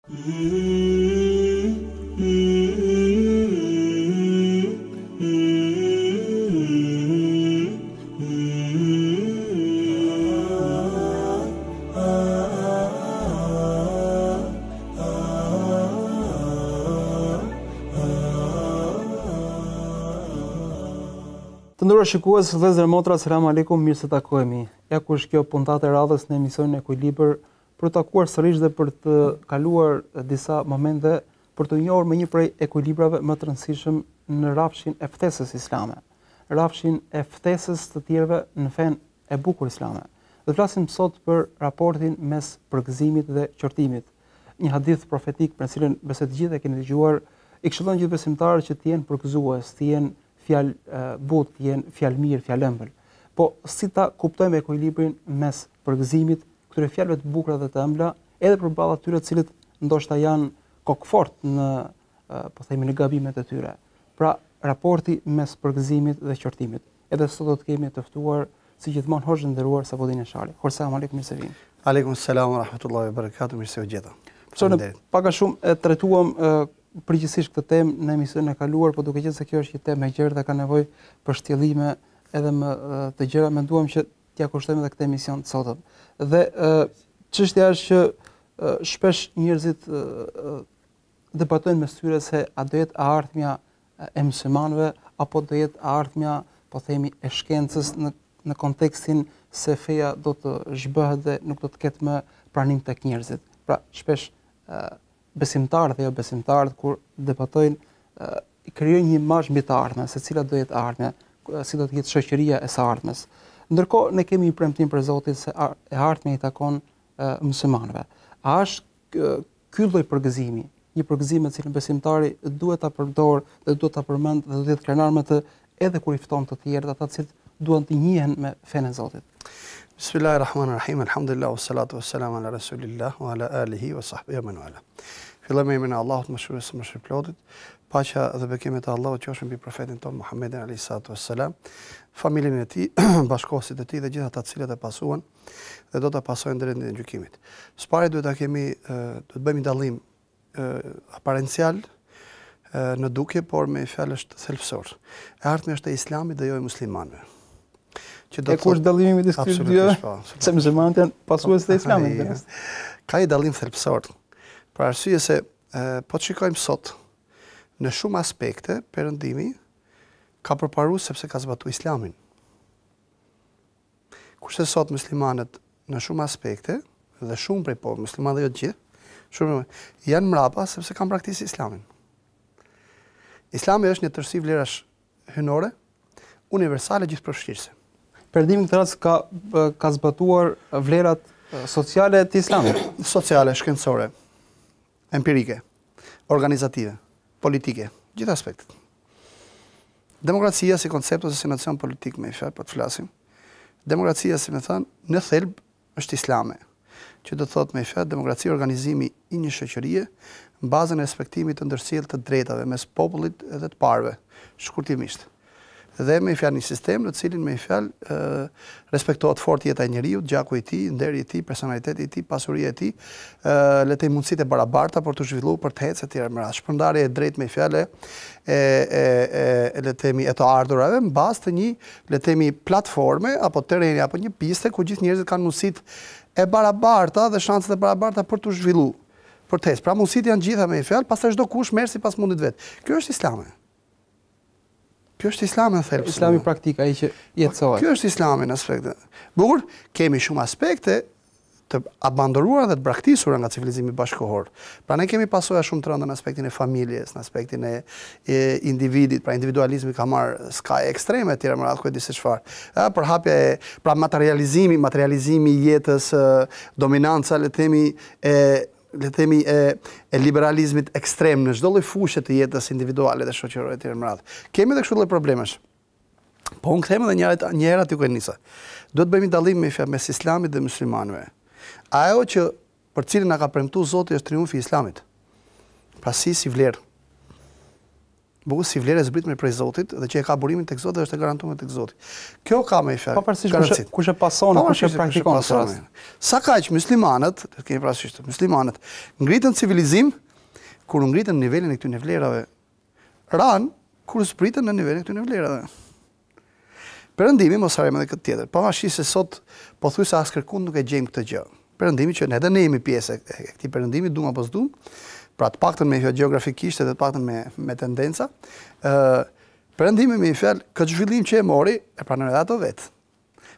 Të nderuar shikues, vëllezër motra, selam aleikum, mirë se takohemi. Ja ku është kjo puntate e radhës në emisionin Ekuilibër për të takuar sërish dhe për të kaluar disa momente për të njohur më një prej ekuilibrave më të rëndësishëm në rrafshin e ftesës islame, rrafshin e ftesës të tjerëve në fen e bukur islame. Do të flasim sot për raportin mes përgëzimit dhe qortimit. Një hadith profetik për cilën besoj të gjithë e keni dëgjuar, i këshillon gjithë besimtarët që të jenë përgëzues, të jenë fjalë butë, jenë fjalë mirë, fjalë ëmbël. Po si ta kuptojmë ekuilibrin mes përgëzimit, këtyre fjalëve të bukura dhe të ëmbla, edhe përballë atyre të cilët ndoshta janë kokfort në po themi në gabimet e tyre. Pra, raporti mes përgëzimit dhe qortimit. Edhe sot do të kemi të ftuar si gjithmonë hoxhën e nderuar Sabaudin Jashari. Selam aleikum, mirë se vini. Aleikum selam wa rahmatullahi wa barakatuh, mirë se u gjeta. Pak a shumë e trajtuam përgjithsisht këtë temë në emisionin e kaluar, por duke qenë se kjo është një temë e gjerë dhe ka nevojë për shtjellime edhe më të gjëra, menduam që t'ia kushtojmë edhe këtë emision të sotëm. Dhe çështja është që shpesh njerëzit debatojnë mes tyre se a do jetë ardhmja e muslimanëve apo do jetë ardhmja, po themi, e shkencës në kontekstin se feja do të zhbëhet dhe nuk do të ketë më pranim tek njerëzit. Pra, shpesh besimtarët dhe jo besimtarët kur debatojnë krijojnë një imazh mbi të ardhmen, se cila do jetë ardhmja, si do të jetë shoqëria e së ardhmes. Ndërkohë ne kemi një premtim për Zotin se e ardhmja i takon muslimanëve. A është ky lloj përgëzimi, një përgëzim me cilën besimtari duhet ta përdorë dhe duhet ta përmend dhe duhet të krenar me të edhe kur i fton të tjerët, ata të cilët duan të njihen me fenë e Zotit. Bismillahirrahmanirrahim, alhamdulillah, wassalatu wassalamu ala rasulillah, wa ala alihi wa sahbihi wa man wala. Fillojmë me emrin e Allahut, mëshirues së mëshirëplotit, paqja dhe bekimet e Allahut qofshin mbi profetin ton Muhammedin alayhi salatu wassalam, familjen e tij, bashkëkohësit e tij dhe gjithë ata të cilët e pasuan dhe do ta pasojnë deri në ditën e gjykimit. Së pari duhet të bëjmë një dallim aparencial në dukje, por me fjalë është thelbësor. E ardhmja është e Islamit dhe jo e muslimanëve. E kush dallimi midis këtyre dyve? Se muslimanët janë pasues të Islamit. Ka një dallim thelbësor. Për arsye se po të shikojmë sot në shumë aspekte perëndimi ka përparuar sepse ka zbatuar Islamin. Kurse sot muslimanët në shumë aspekte dhe shumë prej muslimanëve jo të gjithë, shumë janë mrapa sepse kanë praktikisë Islamin. Islami është një tërësi vlerash hyjnore, universale, gjithëpërfshirëse. Perëndimi këtë rast ka zbatuar vlerat sociale të Islamit. Sociale, shkencore, empirike, organizative, politike, gjithë aspektet. Demokracia si koncept ose si nacion politik me fjalë po të flasim. Demokracia, si më thënë, në thelb është islame, që do të thotë me fjalë demokracia organizimi i një shoqërie në bazën e respektimit të ndërsjellë të drejtave mes popullit dhe të parëve, shkurtimisht. Dhe me fjalë një sistem në cilin me fjalë respektohet fort jeta e njeriu, gjaku i tij, nderi i tij, personaliteti i tij, pasuria e tij, le të themi mundësitë e barabarta për të zhvilluar, për të ecë etj. Me radhë shpërndarje e drejtë me fjalë le të themi e të ardhurave mbas të një le të themi platforme apo terreni apo një piste ku gjithë njerëzit kanë mundësitë e barabarta dhe shanset e barabarta për të zhvilluar, për të ecë. Pra mundësitë janë gjitha me fjalë, pastaj çdo kush merr sipas mundit vet. Kjo është Islami. Kjo është Islami në thelb. Islami praktik, ai që jetësohet. Kjo është Islami në aspekte. Bukur, kemi shumë aspekte të abandonuara dhe të braktisura nga civilizimi bashkëkohor. Pra ne kemi pasoja shumë të rënda në aspektin e familjes, në aspektin e individit, pra individualizmi ka marrë skaje ekstreme të tjera më radhë, ku e di se çfarë. Përhapja e pra materializimi i jetës, dominanca le të themi e liberalizmit ekstrem në çdo lloj fushë të jetës individuale dhe shoqërore etj. Më radhë. Kemi edhe kështu lloj problemesh. Po unë kthejmë edhe një herë aty ku e nisa. Duhet bëjmë një dallim mes Islamit dhe muslimanëve. Ajo që për cilën na ka premtuar Zoti është triumfi i Islamit. Pra si vlerë. Bukur si vlerë e zbritme prej Zotit dhe që e ka burimin tek Zoti dhe është e garantuar tek Zoti. Kjo ka me fjalë. Pavarësisht kush e pason, kush e praktikon. Sa kaq muslimanët, kemi parasysh, muslimanët ngritën civilizim kur u ngritën në nivelin e këtyre vlerave. Ran kur zbritën në nivelin e këtyre vlerave. Perëndimi mos harrojmë edhe këtë tjetër. Pavarësisht se sot pothuajse as kërkun nuk e gjejmë këtë gjë. Perëndimi që ne edhe ne jemi pjesë e këtij perëndimi, duam apo s'duam. Pra të paktën me gjeografikisht edhe të paktën me tendenca, perëndimi me fjalë këtë zhvillim që e mori e pranoi edhe ato vetë.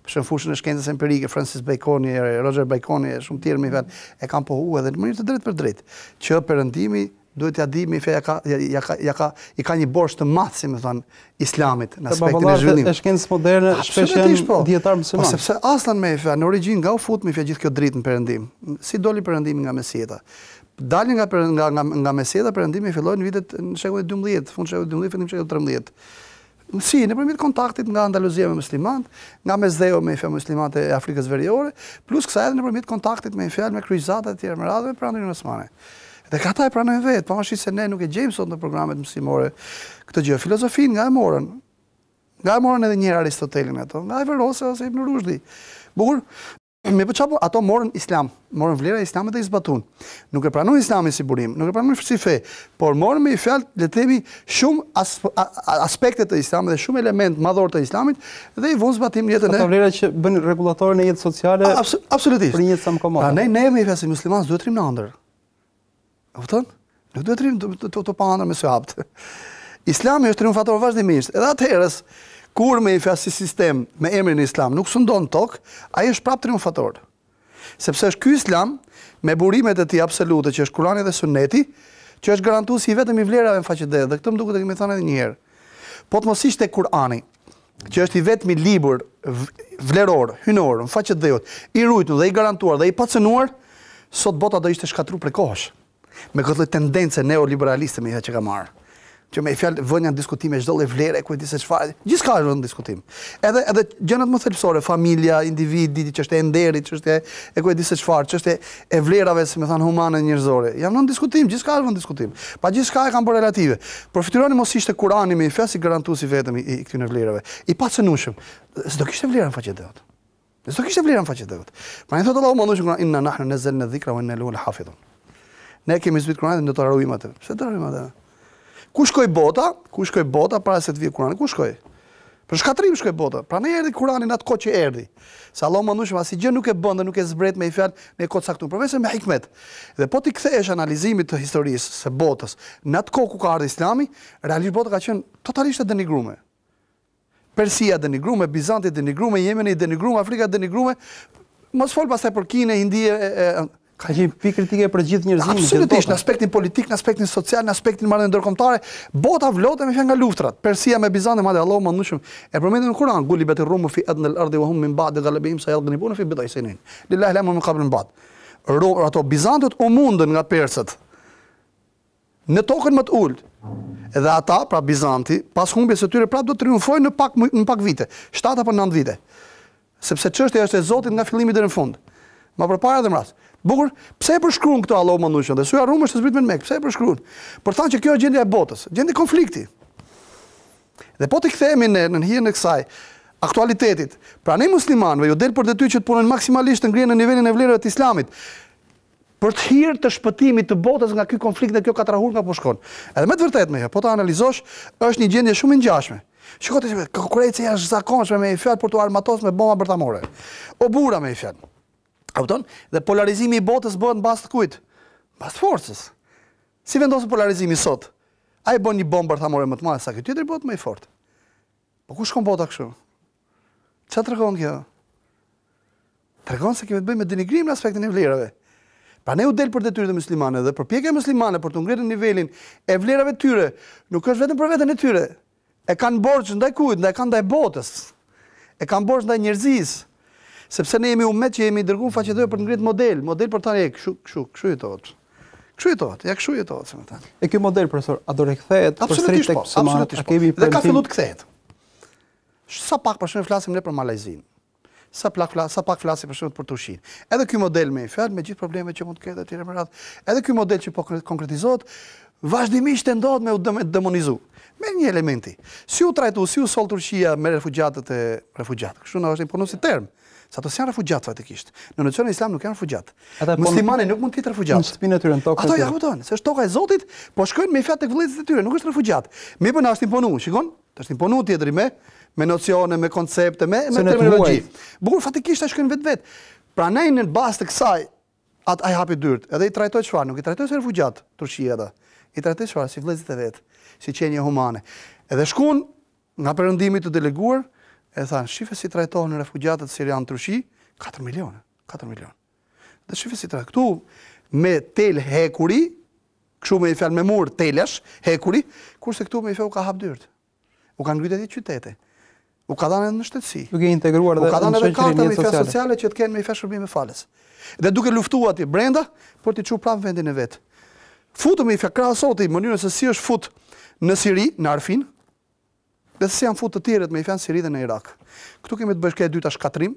Për shembull fushën e shkencës empirike, Francis Baconi, Roger Baconi e shumë tjerë me fjalë e kanë pohuar edhe në mënyrë të drejtë për drejtë, që perëndimi duhet ja di me fjalë i ka një borxh të madh, si më thon, Islamit në aspektin e zhvillimit. E shkencës moderne shpesh janë dietar musliman. Sepse aslan me fjalë në origjinë nga u fut me fjalë gjithë kjo dritë në perëndim. Si doli perëndimi nga mesjeta? Dalin nga mesjeta, perëndimi filloi në vitet në shekullin 12, fund shekullit 12, fillim shekullit 13. Si, nëpërmjet kontaktit nga Andaluzia me muslimanët, nga Mesdheu me fjalë muslimanët e Afrikës Veriore, plus kësaj edhe nëpërmjet kontaktit me fjalë me kryqëzatat e tjera me radhë me prandimin osmane. Dhe ata e pranojnë vetë, pavarësisht se ne nuk e gjejmë sot në programet muslimore këtë gjë. Filozofinë nga e morën. Nga e morën edhe njëherë Aristotelin ato, nga Averroes ose Ibn Rushdi. Bukur, me çapo ato morën Islam, morën vlera e Islamit dhe i zbatuan. Nuk e pranojnë Islamin si burim, nuk e pranojnë si fe, por morën me fjalë le të themi shumë aspekte të Islamit dhe shumë element madhor të Islamit dhe i vënë zbatim në jetën e. Ato vlera që bën rregullatore në jetën sociale. Absolutisht. Për një jetë sa më komode. Ne me fjalë si muslimanë duhet të rrim në ëndër. Kupton? Nuk duhet të rrim të pa ëndër me sahabt. Islami është triumfator vazhdimisht. Edhe atëherës kur me i fjalë si sistem me emrin e Islam nuk sundon tokë, ai është prapë triumfator. Sepse është ky Islam me burimet e tij absolute që është Kurani dhe Suneti, që është garantuesi vetëm i vlerave në faqe dhe këtë më duket e kemi thënë edhe një herë. Po të mos ishte Kurani, që është i vetmi libër vleror, hynor, në faqe dhe i ruajtur dhe i garantuar dhe i pacënuar, sot bota do ishte shkatruar prej kohësh. Me këtë tendencë neoliberaliste me që ka marrë. Që me fjalë vënë në diskutime çdo lloj vlere, ku e di se çfarë. Gjithçka është në diskutim. Edhe gjërat më thelbësore, familja, individi, çështja e nderit, çështja e ku e di se çfarë, çështja e vlerave, si më thënë, humane njerëzore. Janë në diskutim, gjithçka është në diskutim. Pa gjithçka e kanë bërë relative. Por fytyroni mos ishte Kurani me fjalë si garantuesi vetëm i këtyre vlerave. I pacënueshëm. S'do kishte vlerën faqe dot. S'do kishte vlerën faqe dot. Pra ne thotë Allahu mëndueshëm inna nahnu nazzalna dhikra wa inna lahu lahafidhun. Ne kemi zbritur Kur'anin dhe do ta ruajmë atë. Pse do ruajmë atë? Ku shkoi bota para se të vijë Kurani? Ku shkoi? Për shkatrim shkoi bota. Prandaj erdhi Kurani në atë kohë që erdhi. Se Allahu mëndueshëm asnjë gjë nuk e bën dhe nuk e zbret me fjalë me kod saktuar, përveç me hikmet. Dhe po ti kthehesh analizimit të historisë së botës, në atë kohë ku ka ardhur Islami, realisht bota ka qenë totalisht e denigruar. Persia denigruar, Bizanti denigruar, Jemeni denigruar, Afrika denigruar. Mos fol pastaj për Kinë, Indi ka qenë pikë kritike për gjithë njerëzimin. Absolutisht, në aspektin politik, në aspektin social, në aspektin marrëdhënie ndërkombëtare, bota vlotën me fjalë nga luftrat. Persia me Bizantin, madje Allahu mëndueshëm e përmendet në Kur'an, "Gulibat ar-Rum fi adna al-ardi wa hum min ba'di ghalabihim sayaghlibuna fi bid'i sinin. Lillahi al-amru min qabl min ba'd." Ato Bizantët u mundën nga persët në tokën më të ulët. Edhe ata, pra Bizanti, pas humbjes së tyre prapë do të triumfojnë në pak vite, 7 apo 9 vite. Sepse çështja është e Zotit nga fillimi deri në fund. Ma përpara dhe mras. Bukur, pse e përshkruan këto Allahu mëndueshëm? Dhe syja Rum është të zbritur me Mekë. Pse e përshkruan? Për thënë që kjo është gjendja e botës, gjendja e konflikti. Dhe po të kthehemi në hijen e kësaj aktualitetit. Pra ne muslimanëve ju del për detyrë që të punojnë maksimalisht të ngrihen në nivelin e vlerave të Islamit. Për të hir të shpëtimit të botës nga ky konflikt dhe kjo katrahur nga po shkon. Edhe me të vërtetë me po ta analizosh, është një gjendje shumë e ngjashme. Shikoj të konkurrencia është zakonshme me fjalë për të armatosur me bomba bërtamore. O burra me fjalë. Kupton? Dhe polarizimi i botës bëhet mbas të kujt? Mbas të forcës. Si vendoset polarizimi sot? Ai bën një bombë bërtamore më të madhe sa ky tjetri bëhet më i fortë. Po ku shkon bota kështu? Çfarë tregon kjo? Tregon se kemi të bëjmë me denigrim në aspektin e vlerave. Pra ne u del për detyrë të muslimanëve dhe përpjekja muslimane për të ngritur nivelin e vlerave të tyre, nuk është vetëm për veten e tyre. E kanë borxh ndaj kujt? Ndaj botës. E kanë borxh ndaj njerëzisë. Sepse ne jemi umet që jemi dërguar faqe dhe për të ngritur model për tani kështu jetohet. Kështu jetohet, ja kështu jetohet, më thënë. E ky model profesor, a do rikthehet përsëri tek absolutisht. Dhe ka filluar të kthehet. Sa pak për shembull flasim ne për Malajzinë. Sa pak flasim për shembull për Turqinë. Edhe ky model me fjalë me gjithë problemet që mund të ketë etj me radhë. Edhe ky model që po konkretizohet, vazhdimisht tendohet me u demonizu. Me një elementi. Si u trajtu, si u sol Turqia me refugjatët e refugjat. Kështu na është imponu si term. Sa ato janë refugjat fatikisht. Në nocionin islam nuk janë refugjat. Muslimani nuk mund të jetë refugjat. Në shtëpinë e tyre, në tokën e tyre. Ato ja kupton, se është toka e Zotit, po shkojnë me fjalë tek vëllezërit e tyre, nuk është refugjat. Me po na është imponu, shikon? Është imponu tjetri me nocione, me koncepte, me terminologji. Bukur fatikisht ai shkojnë vetë. Prandaj në bazë të kësaj ai hapi dyrt, edhe i trajtoi çfarë? Nuk i trajtoi si refugjat Turqia ata. I trajtoi çfarë? Si vëllezërit e vet, si qenie humane. Edhe shkuan nga perëndimi të deleguar, e thanë, shife si trajtohen refugjatët sirian në Turqi, 4 milion. Dhe shife si trajtohen këtu me tel hekuri, kështu me i fjalë me mur telesh, hekuri, kurse këtu me i fjalë u ka hap dyrt. U ka ngritur edhe qytete. U ka dhënë në shtetësi. Duke integruar dhe në shoqërinë sociale që të kenë me i fjalë shërbime falës. Dhe duke luftuar atje brenda për të çuar prapë vendin e vet. Futëm i fjalë krahasoti mënyrën se si është fut në Siri, në Arfin, dhe si janë fut të tjerët me i fjalë Siri dhe në Irak. Këtu kemi të bësh këtë dyta shkatrim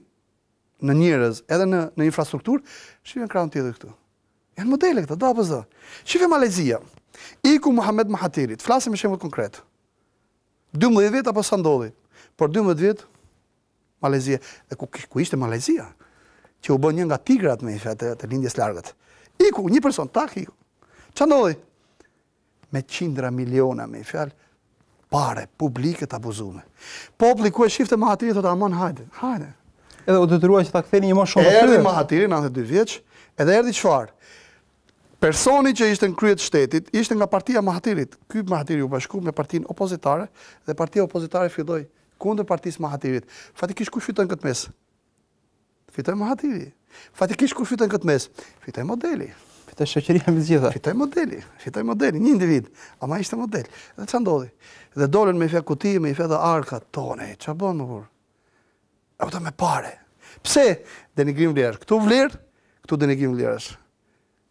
në njerëz, edhe në infrastrukturë, shifën krahun tjetër këtu. Janë modele këta, da apo s'do. Shifë Malezia. Iku Muhammed Mahatirit, flasim me shembull konkret. 12 vjet apo sa ndodhi? Por 12 vjet Malezia, e ku ishte Malezia, që u bën një nga tigrat me të lindjes largët. Iku, një person, tak iku. Ç'a ndodhi? Me qindra miliona me fjalë pare publike të abuzume. Populli ku e shifte Mahatirin thotë aman hajde. Edhe u detyruar që ta ktheni një më shumë. Erdhi Mahatiri 92 vjeç, edhe erdhi çfarë? Personi që ishte në krye të shtetit ishte nga partia Mahatirit. Ky Mahatiri u bashku me partinë opozitare dhe partia opozitare filloi kundër partisë Mahatirit. Fatikisht kush fiton këtë mes? Fitoi Mahatiri. Fatikisht kush fiton këtë mes? Fitoi modeli. Fitoi shoqëria me gjitha. Fitoi modeli, një individ, ama ishte model. Dhe ç'a ndodhi? Dhe dolën me fjalë kuti, me fjalë arkat tone. Ç'a bën më burr? Ato me pare. Pse denigrim vlerësh? Këtu vlerë, këtu denigrim vlerësh.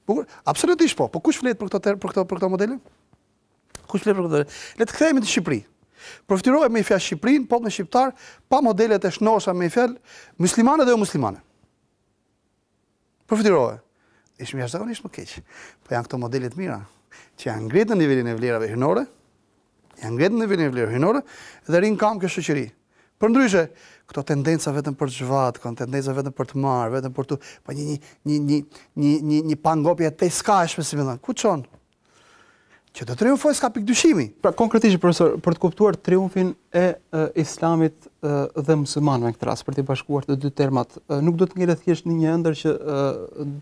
Bukur, absolutisht po. Po kush flet për këto modele? Kush flet për këto? Le të kthehemi në Shqipëri. Përfiturohet me fjalë Shqipërinë, popullin shqiptar, pa modelet e shnosha me fjalë muslimane dhe jo muslimane. Përfiturohet. Ishim jashtëzakonisht më keq. Po janë këto modele të mira që janë ngritur në nivelin e vlerave hyjnore, dhe rin kam kjo shoqëri. Përndryshe, këto tendenca vetëm për zhvat, këto tendenca vetëm për të marrë, vetëm për të, pa një pangopje të skajshme, si më thënë, ku çon? Që të triumfoj s'ka pikë dyshimi. Pra konkretisht profesor, për të kuptuar triumfin e islamit dhe muslimanëve në këtë rast, për të bashkuar të dy termat, nuk do të ngjelet thjesht në një ëndër që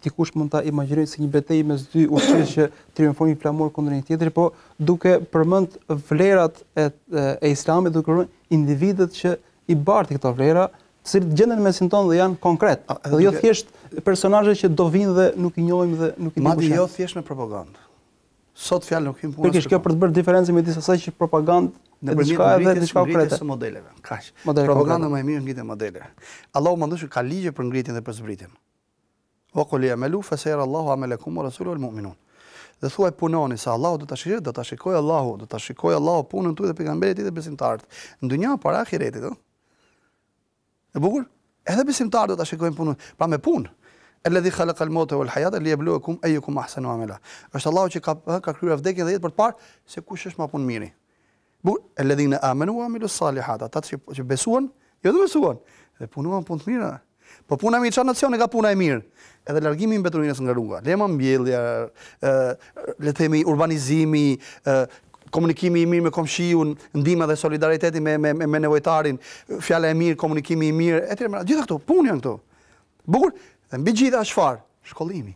dikush mund ta imagjinojë si një betejë mes dy ushtrisë që triumfojnë një flamur kundër një tjetrit, po duke përmend vlerat e islamit, duke përmend individët që i bartin këto vlera, të cilët gjenden në mesin tonë dhe janë konkret, dhe jo thjesht personazhe që do vinë dhe nuk i njohim dhe nuk i dimë. Madje jo thjesht me propagandë. Sot fjalë nuk hyn puna. Kjo për të bërë diferencën midis asaj që propagandë e diçka edhe diçka konkrete. Ngritjes së modeleve. Kaq. Propaganda më e mirë ngritet modele. Allahu mandosh ka ligje për ngritjen dhe për zbritjen. Wa qul ya'malu fa sayara Allahu amalakum wa rasuluhu wal mu'minun. Dhe thuaj punoni se Allahu do ta shijojë, do ta shikojë Allahu punën tuaj dhe pejgamberit dhe besimtarët. Në dunja para ahiretit, ëh. E bukur? Edhe besimtarët do ta shikojnë punën, pra me punë. Alladhi khalaqa al-mauta wal hayata liyabluwakum ayyukum ahsanu amala. Është Allahu që ka kryer vdekjen dhe jetën për të parë se kush është më punë miri. Bukur, alladhina amanu wa amilus salihat, ata që besuan, jo dhe besuan, dhe punuan punë të mira. Po puna me çfarë nacioni ka puna e mirë? Edhe largimi i mbeturinës nga rruga, lema mbjellja, le të themi urbanizimi, komunikimi i mirë me komshiun, ndihma dhe solidariteti me nevojtarin, fjala e mirë, komunikimi i mirë, etj. Gjitha këto punë janë këto. Bukur, dhe mbi gjitha çfarë? Shkollimi,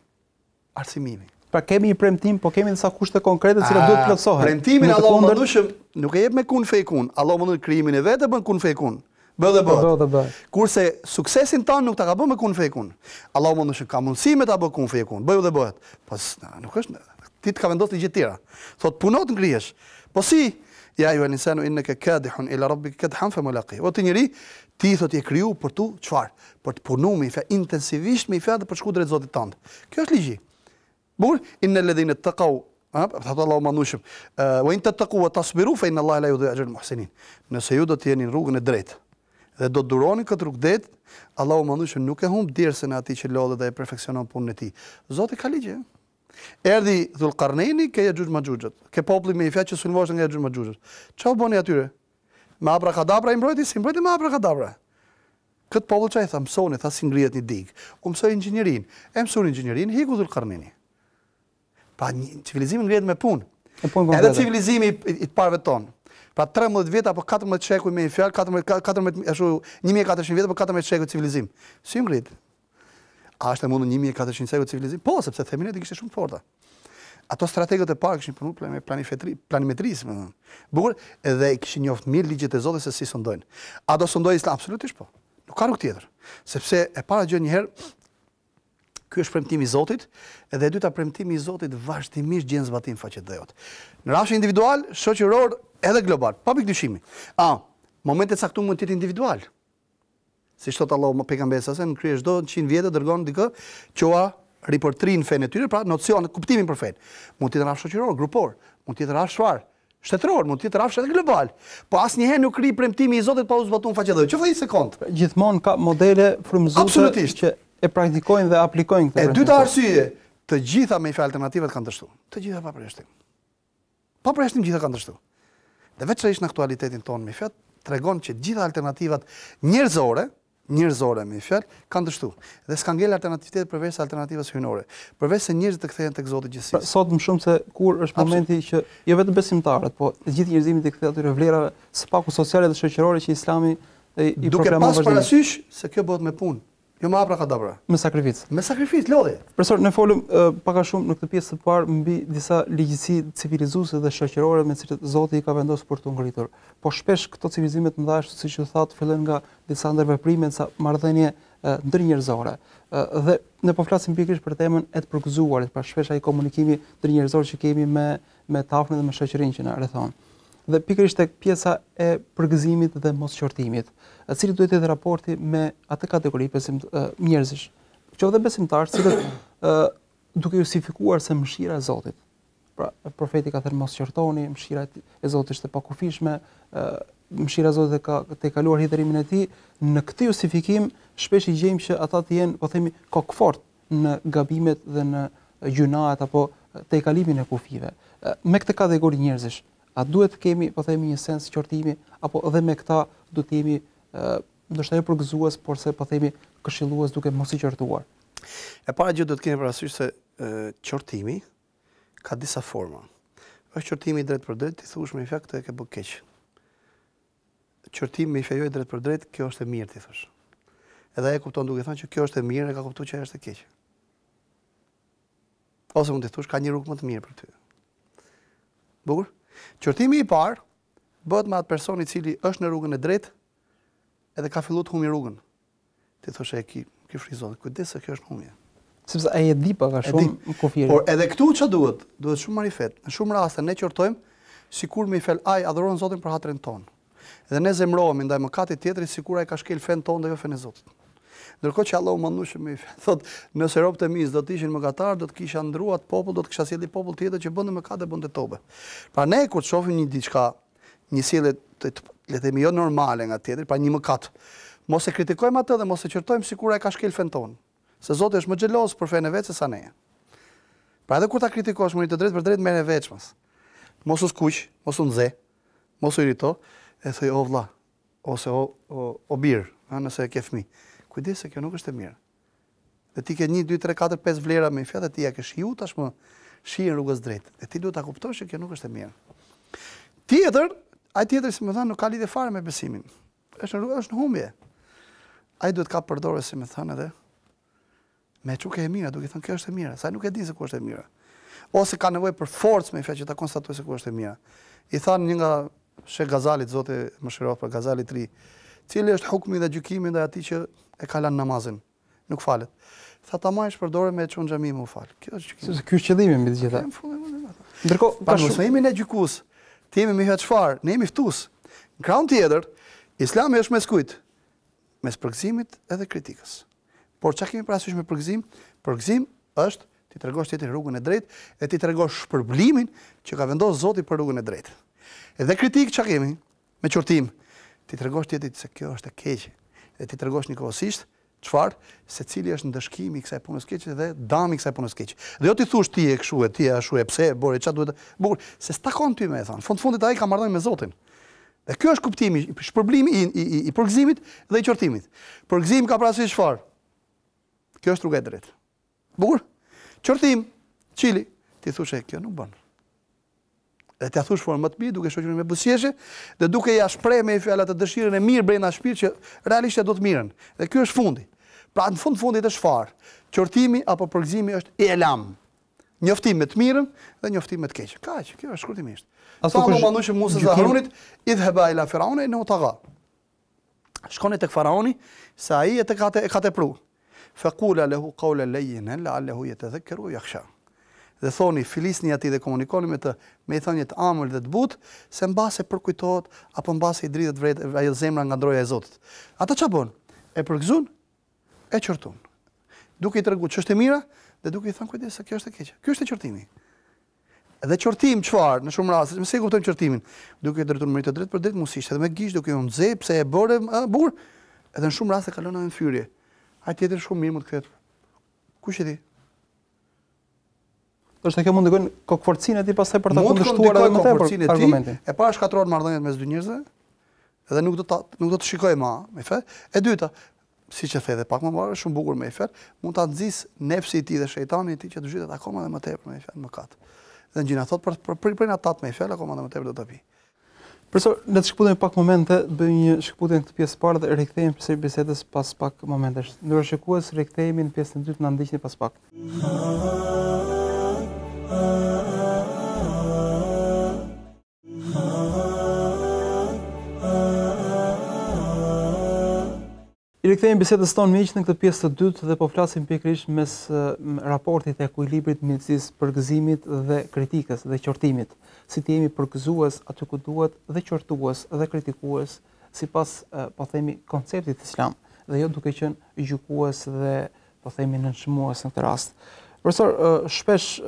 arsimimi. Pra kemi një premtim, po kemi disa kushte konkrete të cilat duhet plotësohen. Premtimin Allahu mëndushëm nuk e jep me kun fejkun. Allahu mëndush krijimin e vetë bën kun fejkun. Bë dhe bë. Kurse suksesin tan nuk ta ka bën me kun fejkun. Allahu mëndush ka mundësi me ta bë kun fejkun. Bëju dhe bëhet. Po nuk është ti të ka vendosur gjë të tjera. Thot puno të ngrihesh. Po si ja ju insanu innaka kadihun ila rabbika kadhan famulaqi. O ti njeri, ti thot je kriju për tu çfarë? Për të punuar me fjalë intensivisht me fjalë për shku drejt Zotit tënd. Kjo është ligji. Bukur, innal ladhina taqaw, thot Allahu mandushëm, wa in tattaqu wa tasbiru fa inna Allaha la yudhi'u ajra al-muhsinin. Nëse ju do të jeni në rrugën e drejtë dhe do të duroni këtë rrugë drejt, Allahu mandushëm nuk e humb dersën e atij që lodhet dhe e perfeksionon punën e tij. Zoti ka ligje. Erdhi Dhulqarneini ke Yajuj Majujet. Ke populli me i fjalë që sulmoshën nga Yajuj Majujet. Çfarë bëni atyre? Me abrakadabra i mbrojti, si mbrojti me abrakadabra. Këtë popull çai tha, mësoni, tha si ngrihet një digë. U mësoi inxhinierin. E mësoi inxhinierin, hiku Dhulqarneini. Pra civilizimi ngrihet me punë. Edhe civilizimi i të parëve tonë. Pra 13 vjet apo 14 shekuj me një fjalë, 1400 vjet apo 14 shekuj civilizim. Si ngrit? A është e mundur 1400 shekuj civilizim? Po, sepse theminet i kishte shumë të forta. Ato strategët e parë kishin punuar me planimetrisë, më thënë. Bukur, edhe kishin njoft mirë ligjet e Zotit se si sondojnë. A do sondojë Islam? Absolutisht po. Nuk ka rrugë tjetër. Sepse e para gjë një herë, ky është premtimi i Zotit, edhe e dyta premtimi i Zotit vazhdimisht gjen zbatim faqet dhe jot. Në rastin individual, shoqëror edhe global, pa pikëdyshimi. Momente caktuar mund të jetë individual. Si thot Allahu pejgamberi sa në krye çdo 100 vjet dërgon dikë qua riportrin fenë e tyre, pra nocion, kuptimin për fenë. Mund të jetë rraf shoqëror, grupor, mund të jetë rraf shfar, shtetëror, mund të jetë rraf edhe global. Po asnjëherë nuk ri premtimi i Zotit pa u zbatuar faqet dhe jot. Çfarë një sekond? Gjithmonë ka modele frymëzuese që e praktikojnë dhe aplikojnë këtë. E dyta arsye, të gjitha me fjalë alternativat kanë dështuar. Të gjitha pa përjashtim. Pa përjashtim gjitha kanë dështuar. Dhe veçanërisht në aktualitetin tonë me fjalë tregon që gjitha alternativat njerëzore me fjalë kanë dështuar. Dhe s'ka ngel alternativitet përveç alternativës hyjnore. Përveç se njerëzit të kthehen tek Zoti gjithësisht. Sot më shumë se kur është momenti që jo vetëm besimtarët, po të gjithë njerëzimit të kthehet atyre vlerave së paku sociale dhe shoqërore që Islami i proklamon vazhdimisht. Duke pas parasysh se kjo bëhet me punë. Jo me abrakadabra. Me sakrificë. Me sakrificë, lodhje. Profesor, ne folëm pak a shumë në këtë pjesë të parë mbi disa ligjësi civilizuese dhe shoqërore me cilët Zoti i ka vendosur për të ngritur. Po shpesh këto civilizime të mëdha, siç u thatë, fillojnë nga disa ndërveprime, disa marrëdhënie ndërnjerëzore. Dhe ne po flasim pikërisht për temën e të përgëzuarit, pra shpesh ai komunikimi ndërnjerëzor që kemi me tafën dhe me shoqërinë që na rrethon. Dhe pikërisht tek pjesa e përgëzimit dhe mosqortimit, cili duhet të jetë raporti me atë kategori njerëzish, qoftë besimtarë, cilët duke justifikuar se mëshira e Zotit. Pra, profeti ka thënë mos qortoni, mëshira e Zotit është e pakufishme, mëshira e Zotit ka të kaluar hidhurimin e tij. Në këtë justifikim shpesh i gjejmë që ata të jenë, po themi, kokfort në gabimet dhe në gjunahet apo te kalimin e kufive. Me këtë kategori njerëzish, a duhet të kemi, po themi, një sens qortimi, apo edhe me këta duhet të jemi ndoshta jo përgëzues, por se po themi këshillues duke mos i qortuar. E para gjë duhet të kemi parasysh se qortimi ka disa forma. Është qortimi drejt për drejt, ti thuash me fjalë këtë e ke bë keq. Qortimi me fjallë drejt për drejt, kjo është e mirë, ti thosh. Edhe ai kupton duke thënë që kjo është e mirë, e ka kuptuar që është e keq. Ose mund të thosh ka një rrugë më të mirë për ty. Bukur? Qortimi i parë bëhet me atë person i cili është në rrugën e drejtë edhe ka filluar të humbi rrugën. Ti thosh e ki frizon, kujdes se kjo është humje. Sepse ai e di pak a shumë kufirin. Por edhe këtu ç'a duhet? Duhet shumë marifet. Në shumë raste ne qortojmë sikur me fjalë ai adhuron Zotin për hatrin ton. Dhe ne zemrohemi ndaj mëkatit tjetrit sikur ai ka shkel fen ton dhe jo fen e Zotit. Ndërkohë që Allahu mandush me thot, nëse robët e mi do të ishin mëkatar, do të kisha ndruar popull, do të kisha sjellë popull tjetër që bënte mëkat dhe bënte tobe. Pra ne kur shohim një diçka, një sjellje le të themi jo normale nga tjetri, pra një mëkat, mos e kritikojmë atë dhe mos e qortojmë sikur ai ka shkel fen ton. Se Zoti është më xheloz për fenë vetë se sa ne. Pra edhe kur ta kritikosh më të drejtë për drejtë merr e veçmas. Mos u skuq, mos u nxe, mos u irrito, e thoj o vlla, ose o bir, nëse ke fëmijë. Kujdes se kjo nuk është e mirë. Dhe ti ke 1 2 3 4 5 vlera me fjalë ti ja ke shiu tashmë shihen rrugës drejt. Dhe ti duhet ta kuptosh që kjo nuk është e mirë. Ai tjetër si më thënë nuk ka lidhje fare me besimin. Është në humbje. Ai duhet ka përdorë si më thënë edhe me çuke e mira, duke thënë kjo është e mira, sa nuk e di se ku është e mira. Ose ka nevojë për forcë me fjalë që ta konstatojë se ku është e mira. I thanë një nga Sheh Gazalit, Zoti mëshiroft për Gazalit 3, cili është hukmi dhe gjykimi ndaj atij që e ka lënë namazin, nuk falet. Tha ta marrësh përdore me çon xhami më fal. Kjo është gjykimi. Sepse ky është qëllimi mbi të gjitha. Ndërkohë, pa shumë jemi ne gjykues, ti jemi me hyrë çfarë, ne jemi ftues. Në krahun tjetër, Islami është mes kujt? Mes përgëzimit edhe kritikës. Por çka kemi parasysh me përgëzim? Përgëzim është ti tregosh tjetrin rrugën e drejtë e ti tregosh shpërblimin që ka vendosur Zoti për rrugën e drejtë. Edhe kritikë çka kemi? Me qortim, ti tregosh tjetrit se kjo është e keqe. Dhe ti tregosh njëkohësisht Çfarë? Secili është ndëshkimi i kësaj punës keqe dhe dami i kësaj punës keqe. Dhe jo ti thosh ti e kështu e ti e ashtu e pse e bore çfarë duhet. Bukur, se s'takon ty me thon. Fundit ai ka marrëdhënie me Zotin. Dhe ky është kuptimi, shpërblimi i përgëzimit dhe i qortimit. Përgëzimi ka parasysh çfarë? Kjo është rruga e drejtë. Bukur? Qortim, çili, ti thosh kjo nuk bën. Dhe t'ja thush formë më të mirë, duke shoqëruar me buzëqeshje dhe duke ja shpreh me fjalë të dëshirën e mirë brenda shpirt që realisht do të mirën. Dhe ky është fundi. Pra në fundit është çfarë? Qortimi apo përgëzimi është i elam. Njoftim me të mirën dhe njoftim me të keqen. Kaq, kjo është shkurtimisht. Sa më manushë Musa dhe Harunit, idhhaba ila firauna innahu tagha. Shkoni tek faraoni, se ai e ka tepruar. Faqula lahu qawlan layyinan la'allahu yatadhakkaru wa yakhsha. Dhe thoni, filisni atij dhe komunikoni me të, me i thënie të ëmbël dhe të butë, se mbase përkujtohet apo mbase i dritet vret ajo zemra nga ndroja e Zotit. Ata ç'a bën? E përgëzon, e qorton. Duke i treguar ç'është e mira dhe duke i thënë kujdes se kjo është e keqe. Ky është e qortimi. Dhe qortim çfarë? Në shumë raste, mëse e kuptojmë qortimin, duke i drejtuar në të drejtë për drejtë musisht, edhe me gishtë duke u nxeh pse e bëre burr, edhe në shumë raste kalon edhe në fyrje. Ai tjetër shumë mirë mund të kthehet. Kush e di? Është kjo mund të gjen kokforcinë e tij pastaj për ta kundërshtuar edhe më tepër argumentin. E para shkatërrohet marrëdhëniet mes dy njerëzve, edhe nuk do të shikojë më, me fat. E dyta, siç e the edhe pak më parë, shumë bukur me fat, mund ta nxjis nefsi i tij dhe shejtani i tij që dëshirat akoma edhe më tepër me fat mëkat. Dhe gjina thot për atat me fat akoma edhe më tepër do ta vi. Profesor, le të shkputemi pak momente, bëjmë një shkputje në këtë pjesë parë dhe rikthehemi përsëri bisedës pas pak momentesh. Ndërsa shikues, rikthehemi në pjesën e dytë, na ndiqni pas pak. I rikthehemi bisedës tonë miq në këtë pjesë të dytë dhe po flasim pikërisht mes raportit të ekuilibrit midis përgëzimit dhe kritikës dhe qortimit. Si të jemi përgëzues aty ku duhet dhe qortues dhe kritikues sipas po themi konceptit islam dhe jo duke qenë gjykues dhe po themi nënçmues në këtë rast. Profesor, shpesh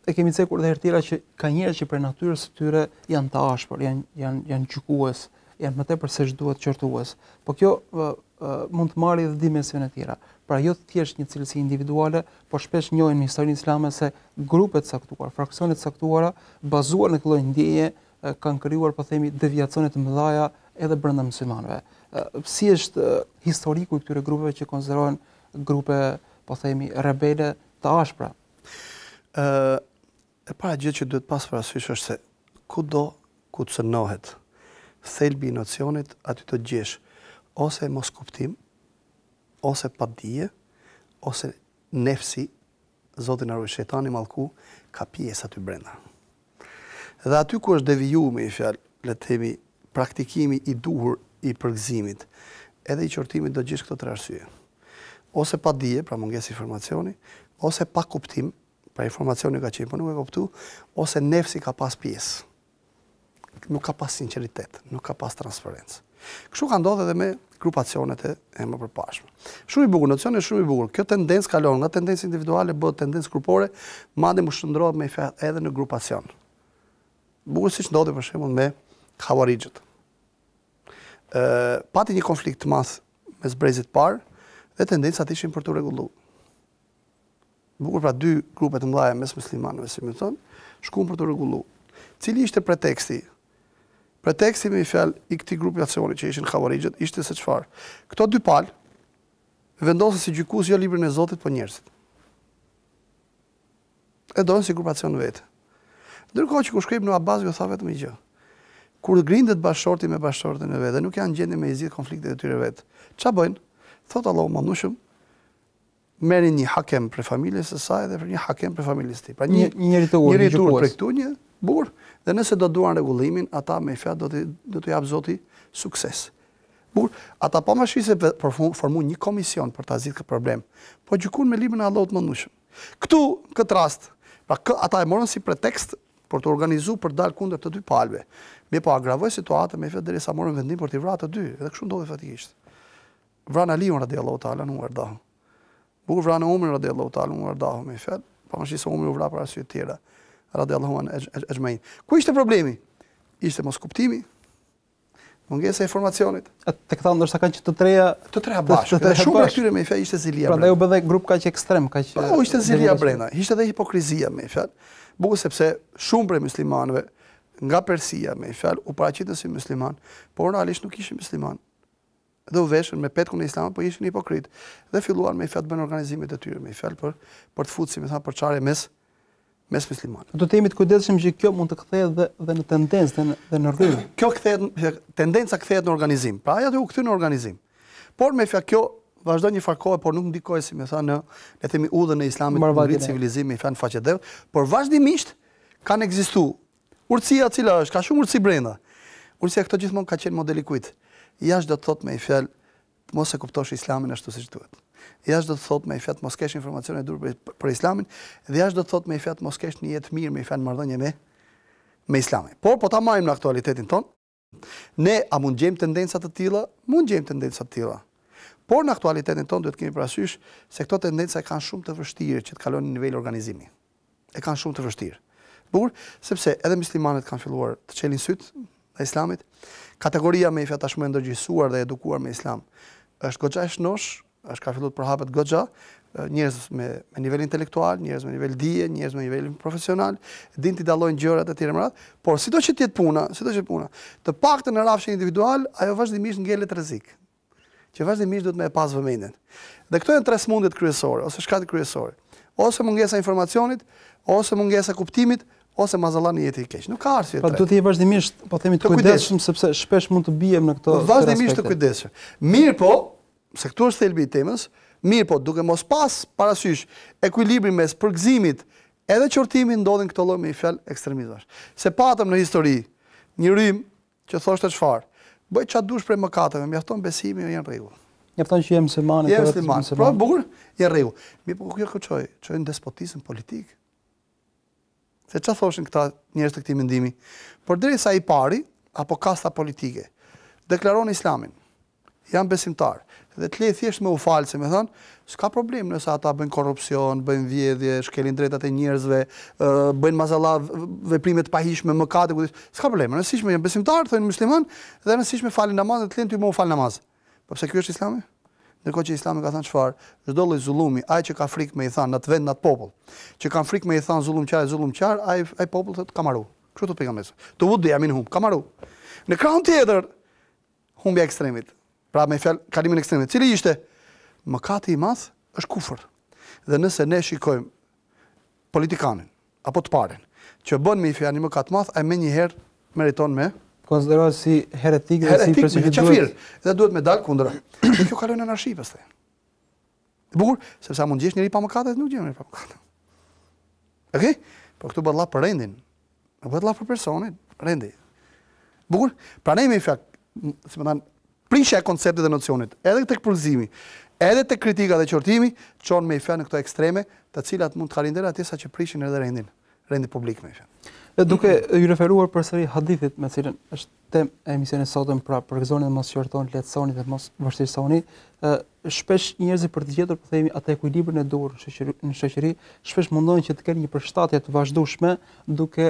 e kemi cekur dhe herë tjera që ka njerëz që për natyrës së tyre janë të ashpër, janë gjykues, janë më tepër se ç'duhet qortues. Po kjo mund të marrë edhe dimensione të tjera. Pra jo thjesht një cilësi individuale, por shpesh njohin në historinë islame se grupe të caktuara, fraksione të caktuara, bazuar në këtë lloj ndjeje, kanë krijuar po themi deviacione të mëdha edhe brenda muslimanëve. Si është historiku i këtyre grupeve që konsiderohen grupe po themi rebele të ashpra? E para gjë që duhet pas parasysh është se kudo ku të cënohet thelbi i nocionit, aty të gjesh ose mos kuptim, ose padije, ose nefsi, Zoti na ruaj, shejtani mallku, ka pjesë aty brenda. Dhe aty ku është devijuar me fjalë, le të themi, praktikimi i duhur i përgëzimit, edhe i qortimit do gjesh këto tre arsye. Ose padije, pra mungesë informacioni, ose pa kuptim, pra informacioni ka qenë, po nuk e kuptu, ose nefsi ka pas pjesë. Nuk ka pas sinqeritet, nuk ka pas transparencë. Kështu ka ndodhur edhe me grupacionet e më përpashme. Shumë i bukur, nocioni është shumë i bukur. Kjo tendencë kalon nga tendencë individuale bëhet tendencë grupore, madje më shndrohet me fjalë edhe në grupacion. Bukur siç ndodhi për shembull me Hawarijët. Pati një konflikt të madh mes brezit parë dhe tendencat ishin për të rregulluar. Bukur pra dy grupe të mëdha mes muslimanëve, si më thon, shkuan për të rregulluar. Cili ishte preteksti? Preteksti me fjalë i këtij grupacioni që ishin Hawarijët ishte se çfarë? Këto dy palë vendosën si gjykues jo librin e Zotit, po njerëzit. E donë si grupacion vetë. Ndërkohë që kur shkrip në Abbas ju tha vetëm një gjë. Kur grindet bashkëshorti me bashkëshorten e vet dhe nuk janë gjendje me i zgjidh konfliktet e tyre vet. Ç'a bëjnë? Thot Allahu mandushëm, merrin një hakem për familjes së saj dhe për një hakem për familjes së tij. Pra një njeritur për këtu një burr, dhe nëse do duan rregullimin, ata me fjalë do të jap Zoti sukses. Burr, ata pa mashi se formuan një komision për ta zgjidhur këtë problem, po gjykon me librin e Allahut mëndueshëm. Këtu, këtë rast, pra ata e morën si pretekst për të organizuar për dal kundër të dy palëve. Me po agravoi situatën me fjalë derisa morën vendim për t'i vrarë të dy, edhe kështu ndodhi fatikisht. Vran Aliun radiallahu ta'ala anhu wardahu. Burr vran Umar radiallahu ta'ala anhu wardahu me fjalë, pa mashi se Umar u vra për arsye të tjera. Radiallahu an ejmain. Ku ishte problemi? Ishte mos kuptimi, Mungesa e informacionit. Te këta ndoshta kanë që të treja bashkë. Dhe shumë prej këtyre me fjalë ishte zilia. Prandaj u bë dhe grup kaq ekstrem, kaq. Po, ishte zilia brenda. Ishte edhe hipokrizia me fjalë. Bukur sepse shumë prej muslimanëve nga Persia me fjalë u paraqitën si musliman, por realisht nuk ishin musliman. Dhe u veshën me petkun e Islamit, po ishin hipokrit. Dhe filluan me fjalë bën organizimet e tyre me fjalë për të futur, si më thanë, për çarje mes muslimanëve. Do të jemi të kujdesshëm që kjo mund të kthehet dhe në tendencë dhe në rrymë. Kjo tendenca kthehet në organizim. Pra ajo u kthy në organizim. Por me fjalë kjo vazhdon një farkohë, por nuk ndikoi si më thanë në le të themi udhën e Islamit në rrit civilizim me fjalë faqe dev, por vazhdimisht kanë ekzistuar urtësia e cila është, ka shumë urtësi brenda. Urtësia këto gjithmonë ka qenë modeli kujt. Jashtë do të thotë me fjalë mos e kuptosh Islamin ashtu siç duhet. Jashtë do të thotë me fjalë mos kesh informacione dur për Islamin, dhe jashtë do të thotë me fjalë mos kesh një jetë mirë me fjalë marrëdhënie me Islamin. Por po ta marrim në aktualitetin ton, ne a mund gjejmë tendenca të tilla? Mund gjejmë tendenca të tilla. Por në aktualitetin ton duhet kemi parasysh se këto tendenca kanë shumë të vështirë që të kalojnë në nivel organizimi. E kanë shumë të vështirë. Bukur, sepse edhe muslimanët kanë filluar të çelin syt ndaj Islamit. Kategoria me fjalë tashmë ndërgjegjësuar dhe edukuar me Islam është goxha e shnosh, është ka filluar të përhapet goxha, njerëz me nivel intelektual, njerëz me nivel dije, njerëz me nivel profesional, din të dallojnë gjërat e tjera më radh, por sido që të jetë puna, të paktën në rrafshin individual, ajo vazhdimisht ngjelet rrezik. Që vazhdimisht duhet me e pas vëmendjen. Dhe këto janë tre smundjet kryesore ose shkaqet kryesore. Ose mungesa e informacionit, ose mungesa e kuptimit, ose mazallani jetë i keq. Nuk ka arsye. Pra duhet të jetë vazhdimisht, po themi të kujdesshëm sepse shpesh mund të bijem në këto vazhdimisht të kujdesshëm. Mirë po, se këtu është thelbi i temës, mirë po, duke mos pas parasysh ekuilibrin mes përgëzimit edhe qortimit ndodhin këto lloj me fjalë ekstremizmash. Se patëm në histori një rrym që thoshte çfarë? Bëj çfarë dush prej mëkateve, mjafton besimi janë rregull. Mjafton që je musliman, je musliman. Pra bukur, je rregull. Mirë po kjo çojnë despotizëm politik. Se çfarë thoshin këta njerëz të këtij mendimi? Por derisa i pari apo kasta politike deklaron Islamin, janë besimtar, dhe të lejë thjesht me u falë, se me thënë, s'ka problem nëse ata bëjnë korrupsion, bëjnë vjedhje, shkelin drejtat e njerëzve, bëjnë mazalla, veprime të pahishme, mëkate, s'ka problem. Nësishme janë besimtar, thonë musliman, dhe nësishme falin namaz, dhe të lejnë ty më u falë namaz. Po pse ky është Islami? Ndërkohë që Islami ka thënë çfarë? Çdo lloj zullumi, ai që ka frikë me i thënë në atë vend, në atë popull, që kanë frikë me i thënë zullumqar, ai popull thotë kamaru. Kështu thotë pejgamberi. Tu wudi aminhum, kamaru. Në krahun tjetër, humbja ekstremit. Pra me fjalë kalimin ekstremit, cili ishte mëkati i madh është kufër. Dhe nëse ne shikojmë politikanin apo të parën që bën me fjalë një mëkat të madh, ai menjëherë meriton me konsiderohet si heretik dhe si persekutor. Dhe duhet me dal kundër. Dhe kjo kalon në anarshi pastaj. E bukur, sepse mund gjesh njëri pa mëkate, nuk gjen njëri pa mëkate. Okej? Po këtu bëhet lla për rendin. Nuk bëhet lla për personin, rendi. Bukur, pranoj me fjalë, si më thënë, prishja e konceptit dhe nocionit, edhe tek përgëzimi, edhe tek kritika dhe qortimi, çon me fjalë në këto ekstreme, të cilat mund të kalojnë deri atje sa që prishin edhe rendi publik me fjalë. Dhe duke ju referuar përsëri hadithit me cilën është temë e emisionit sotëm, pra përgëzoni dhe mos qortoni, lehtësoni dhe mos vështirësoni, shpesh njerëzit për të gjetur, po themi, atë ekuilibrin e dur në shoqëri, shpesh mundohen që të kenë një përshtatje të vazhdueshme, duke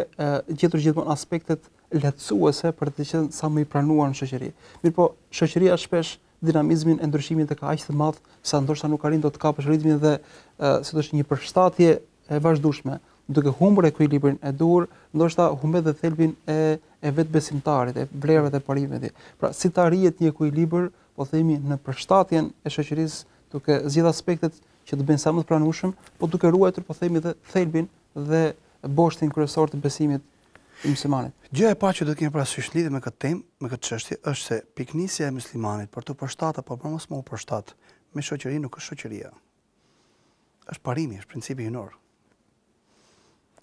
gjetur gjithmonë aspektet lehtësuese për të qenë sa më i pranuar në shoqëri. Mirpo, shoqëria shpesh dinamizmin e ndryshimit e ka aq të madh sa ndoshta nuk arrin dot të kapësh ritmin dhe sidosh një përshtatje e vazhdueshme, duke humbur ekuilibrin e dur, ndoshta humbet dhe thelbin e vetë besimtarit, e vlerave dhe parimeve. Pra, si të arrihet një ekuilibër, po themi, në përshtatjen e shoqërisë, duke zgjidhur aspektet që të bëjnë sa më të pranueshëm, po duke ruajtur, po themi, dhe thelbin dhe boshtin kryesor të besimit të muslimanit. Gjëja e parë që do të kemi parasysh lidhje me këtë temë, me këtë çështje, është se piknisja e muslimanit për të përshtatur apo për mos më u përshtat me shoqërinë nuk është shoqëria. Është parimi, është principi hyjnor.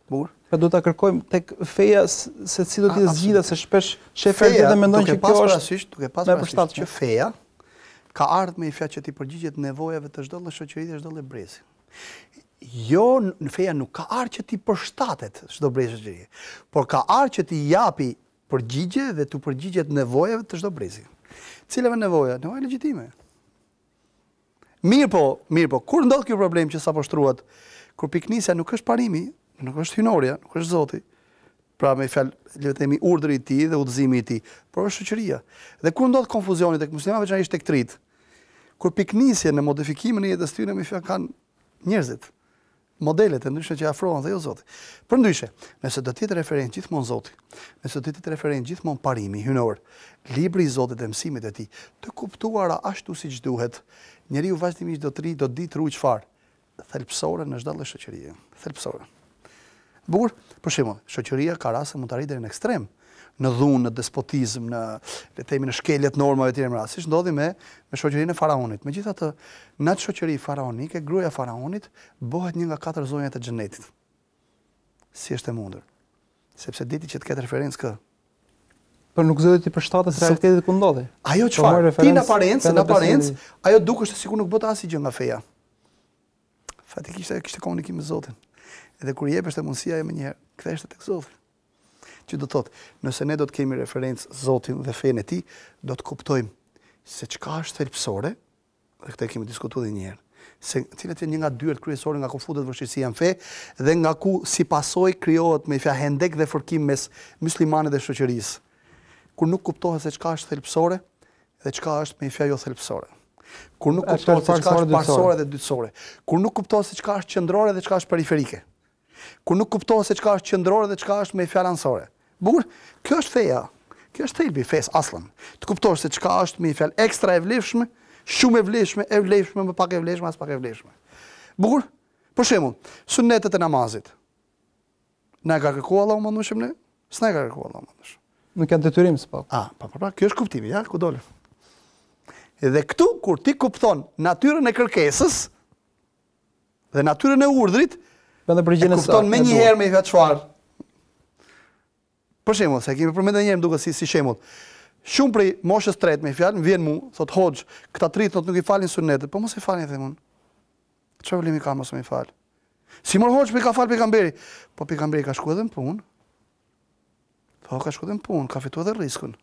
Bukur. Pra do ta kërkojmë tek feja se si do të zgjidhet, se shpesh shefet dhe mendojnë që kjo është duke pas parasysh që feja ka ardhur me i fjalë që ti përgjigjet nevojave të çdo lloj shoqërie dhe çdo lloj brezi. Jo, feja nuk ka ardhur që ti përshtatet çdo brezi shoqërie, por ka ardhur që ti japi përgjigje dhe tu përgjigjet nevojave të çdo brezi. Cilave nevoja? Nevoja legjitime. Mirë po, kur ndodh ky problem që sapo shtruat, kur piknisja nuk është parimi, nuk është hyjnoria, nuk është Zoti, Pra me fjalë, le të themi urdhri i tij dhe udhëzimi i tij, por është shoqëria. Dhe kur ndodh konfuzioni tek muslimanët, veçanërisht tek trit, kur piknisjen në modifikimin e jetës tyre me fjalë kanë njerëzit, modelet e ndryshme që afrohen dhe jo Zoti. Përndryshe, nëse do të jetë referent gjithmonë Zoti, nëse do të jetë referent gjithmonë parimi hynor, libri i Zotit dhe mësimet e tij, të kuptuara ashtu siç duhet, njeriu vazhdimisht do të di të ruaj çfarë? Thelpsore në çdo lloj shoqërie. Thelpsore. Bukur, për shembull, shoqëria ka raste mund të arrijë deri në ekstrem, në dhunë, në despotizëm, në le të themi në shkeljet normave të tjera, siç ndodhi me shoqërinë e faraonit. Megjithatë, në atë shoqëri faraonike, gruaja e faraonit bëhet një nga 4 zonjat e xhenetit. Si është e mundur? Sepse diti që të ketë referencë kë. Por nuk zëhet i përshtatet realitetit ku ndodhi. Ajo çfarë? Ti në aparencë, ajo dukesh se sikur nuk bëhet asgjë nga feja. Fatikisht ajo kishte komunikim me Zotin. Edhe kur jepesh të mundësia e më njëherë, kthehesh tek Zoti. Që do të thotë, nëse ne do të kemi referencë Zotin dhe fenë e tij, do të kuptojmë se çka është thelpsore, dhe këtë kemi diskutuar edhe një herë, se cilat janë një nga dyert kryesore nga ku futet vështirësia në fe dhe nga ku si pasojë krijohet me fjalë hendek dhe fërkim mes muslimanëve dhe shoqërisë. Kur nuk kuptohet se çka është thelpsore dhe çka është me fjalë jo thelpsore. Kur nuk kuptohet se çka është parsore dhe dytësore. Kur nuk kuptohet se çka është qendrore dhe çka është periferike. Kur nuk kuptohet se çka është qendrore dhe çka është me fjalë anësore. Bukur, kjo është feja. Kjo është thelbi i fesë aslan. Të kuptosh se çka është me fjalë ekstra e vlefshme, shumë e vlefshme, më pak e vlefshme, as pak e vlefshme. Bukur? Për shembull, sunetet e namazit. Na ka kërkuar Allahu më ndushëm ne? S'na ka kërkuar Allahu më ndushëm. Nuk janë detyrim s'po. Kjo është kuptimi, ja, ku dole. Dhe këtu kur ti kupton natyrën e kërkesës dhe natyrën e urdhrit, kupton më një herë me çfarë. Për shembull, se kemi përmendur një herë duke si shembull. Shumë prej moshës tretë me fjalë vjen mu, thot hoxh, këta tritë nuk i falin sunetet, po mos i falin them unë. Çfarë problemi ka mos më fal? Si mor hoxh me ka fal pejgamberi? Po pejgamberi ka shkuar edhe në punë. Po ka shkuar edhe në punë, ka fituar edhe rrezikun.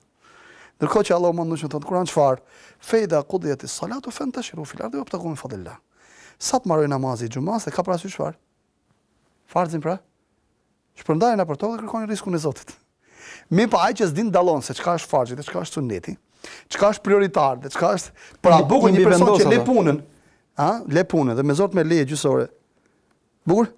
Ndërkohë që Allahu më ndushën thot Kur'an çfarë? Feida qudiyatis salatu fantashiru fil ardi wabtaghu min fadlillah. Sa të marrë namazi xumas, ka parasysh çfarë? Farzin pra? Shpërndajnë për tokë dhe kërkojnë rrezikun e Zotit. Mi pa ai që s'din dallon se çka është farzi dhe çka është sunneti, çka është prioritar dhe çka është për bukur një person që le punën, le punën dhe me zort me leje gjysore. Bukur?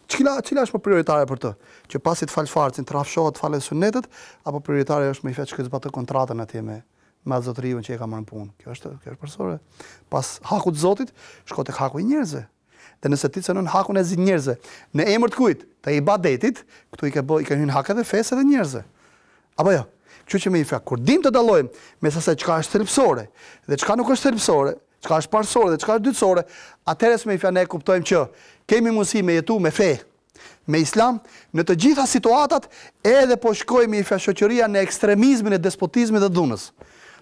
Cila është më prioritare për të? Që pasi të fal farzin, të rafshohet të falë sunnetet, apo prioritare është më i fat që zbatë kontratën atje me zotëriun që e ka marrë në punë. Kjo është përsore. Pas hakut të Zotit, shko tek haku i njerëzve. Dhe nëse ti cënon hakun e njerëzve, në emër të kujt? Të ibadetit, këtu i ka hyrë hak edhe fesë edhe njerëzve. Apo jo? Kështu që me i fjalë, kur dim të dallojmë mes asaj çka është thelpsore dhe çka nuk është thelpsore, çka është parsore dhe çka është dytësore, atëherë me i fjalë ne kuptojmë që kemi mundësi me jetu me fe, me islam, në të gjitha situatat, edhe po shkojmë i fjalë shoqëria në ekstremizmin e despotizmit dhe dhunës.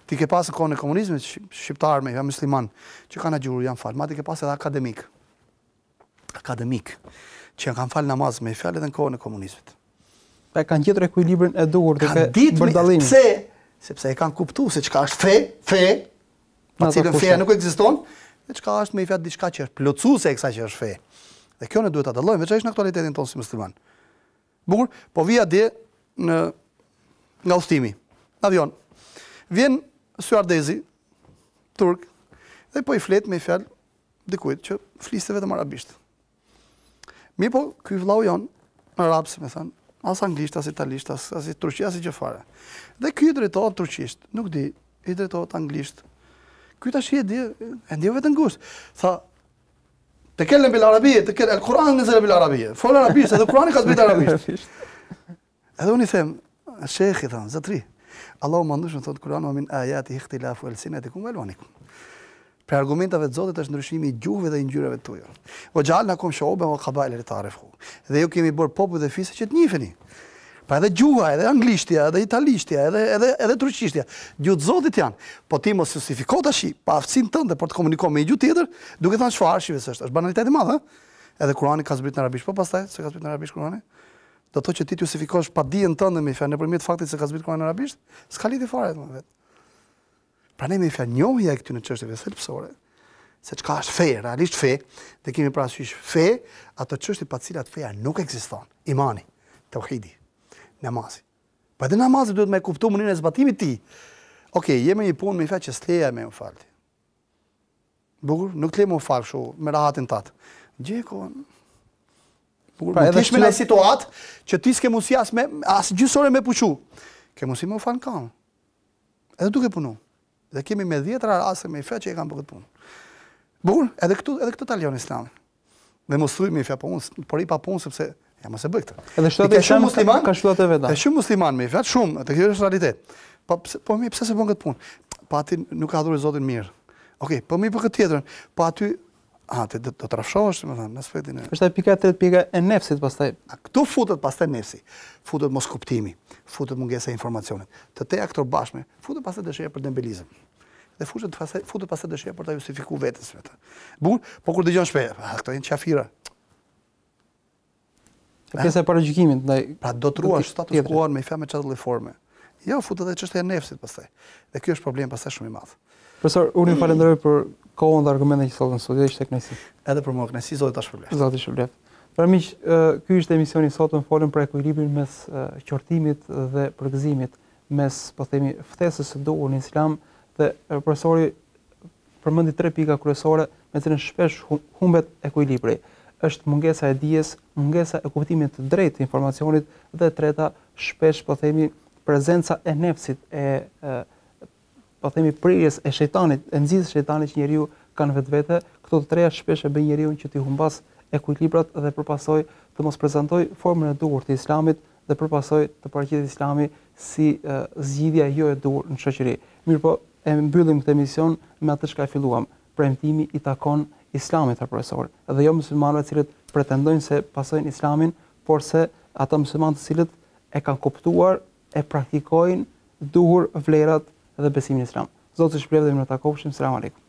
Ti ke pasur kohën e komunizmit shqiptar me musliman që kanë agjur janë fal, madje ke pasur edhe akademik që kanë fal namaz me fjalë edhe në kohën e komunizmit. Pa kanë gjetur ekuilibrin e duhur duke bardallimin. Pse? Sepse e kanë kuptuar se çka është fe, pa cilën feja nuk ekziston, dhe çka është me i fjalë diçka që është plotësuese e kësaj që është fe. Dhe kjo ne duhet ta dallojmë, veçanërisht në aktualitetin tonë si musliman. Bukur, po vija dje nga udhëtimi, në avion. Vjen stewardezi turk dhe po i flet me fjalë dikujt që fliste vetëm arabisht. Mi po, ky vllau jon, arab, si më thënë, as anglisht, as italisht, as turqisht, as gjë fare. Dhe ky drejtohet turqisht, nuk di, i drejtohet anglisht. Ky tash e di vetëm gust. Tha, tekellem bil arabie, el Kur'an nazala bil arabie. Fol arabisht, edhe Kur'ani ka zbritur arabisht. Edhe unë i them, shekhi thon, zotri, Allahu më ndushën thot Kur'an wa min ayati ikhtilafu alsinatikum wa alwanikum. Për argumentave të Zotit është ndryshimi i gjuhëve dhe i ngjyrave tuaja. O ja'alnakum shu'uban wa qaba'ila li ta'rifu. Dhe ju kemi bërë popull dhe fisë që të njiheni. Pa edhe gjuha, edhe anglishtja, edhe italishtja, edhe turqishtja, gjuhë të Zotit janë. Po ti mos justifiko tash pa aftësinë tënde për të komunikuar me një gjuhë tjetër, duke thënë çfarë shive është banalitet i madh, ëh? Edhe Kurani ka zbritur në arabisht, po pastaj se ka zbritur në arabisht Kurani. Do të thotë që ti justifikosh pa dijen tënde me fjalë nëpërmjet faktit se ka zbritur Kurani në arabisht, s'ka lidhje fare me vetë. Pra ne me fjalë njohja e këtyre çështjeve thelpsore, se çka është fe, realisht fe, dhe kemi parasysh fe, ato çështje pa cilat feja nuk ekziston. Imani, tauhidi. Namazi. Pa edhe namazi duhet me kuptu mënyrën e zbatimit ti. Okej, jemi një punë me i fat që s'leja me u falti. Bukur, nuk le më falë kështu me rahatin tatë. Gjeko, bukur, më tish me në situatë që ti s'ke mundësi as gjysore me puqu. Ke mundësi me u falë në kamë. Edhe duke punu. Dhe kemi me 10 raste me i fat që e kam për këtë punë. Bukur, edhe këtu talion islami. Dhe mos thuj me i fat po unë, por i pa punë sepse ja mos e bëj këtë. Edhe shtatë shumë musliman ka shtuat e veta. Është shumë musliman me i fat shumë, atë kjo është realitet. Po mi pse se bën këtë punë? Pa ti nuk ka adhuroj Zotin mirë. Okej, po mi për këtë tjetrën. Po aty do të rrafshohesh, domethënë, në aspektin e. Është pika 3 pika e nefsit pastaj. Këtu futet pastaj nefsi. Futet mos kuptimi, futet mungesa e informacionit. Të teja këto bashme, futet pastaj dëshira për dembelizëm. Dhe futet pastaj dëshira për ta justifikuar vetes vetë. Bukur, po kur dëgjon shpejt, këto janë qafira. Pjesa e paragjykimit ndaj. Pra do të ruash status quo me fjalë me çdo lloj forme. Jo, futet edhe çështja e nefsit pastaj. Dhe ky është problem pastaj shumë i madh. Profesor, unë ju falenderoj për kohën dhe argumentet që sotën studio, ishte kënaqësi. Edhe për mua kënaqësi, Zoti ta shpërblet. Zoti shpërblet. Pra miq, ky ishte emisioni sotëm, folëm për ekuilibrin mes qortimit dhe përgëzimit, mes, po themi, ftesës së duhur në Islam dhe profesori përmendi 3 pika kryesore me të cilën shpesh humbet ekuilibri. Është mungesa e dijes, mungesa e kuptimit të drejtë të informacionit dhe e treta, shpesh, po themi, prezenca e nefsit, po themi prirjes e shejtanit, e nxitjes së shejtanit që njeriu ka në vetvete. Këto të treja shpesh e bën njeriu që të humbas ekuilibrat dhe përpasoj të mos prezantoj formën e duhur të Islamit dhe përpasoj të paraqitet Islami si zgjidhja jo e duhur në shoqëri. Mirpo e mbyllim këtë emision me atë çka filluam. Premtimi i takon Islamit, profesor, dhe jo muslimanëve të cilët pretendojnë se pasojnë Islamin, por se ata muslimanë të cilët e kanë kuptuar, e praktikojnë duhur vlerat dhe besimin Islam. Zoti shpërblet dhe më takofshim. Selam aleikum.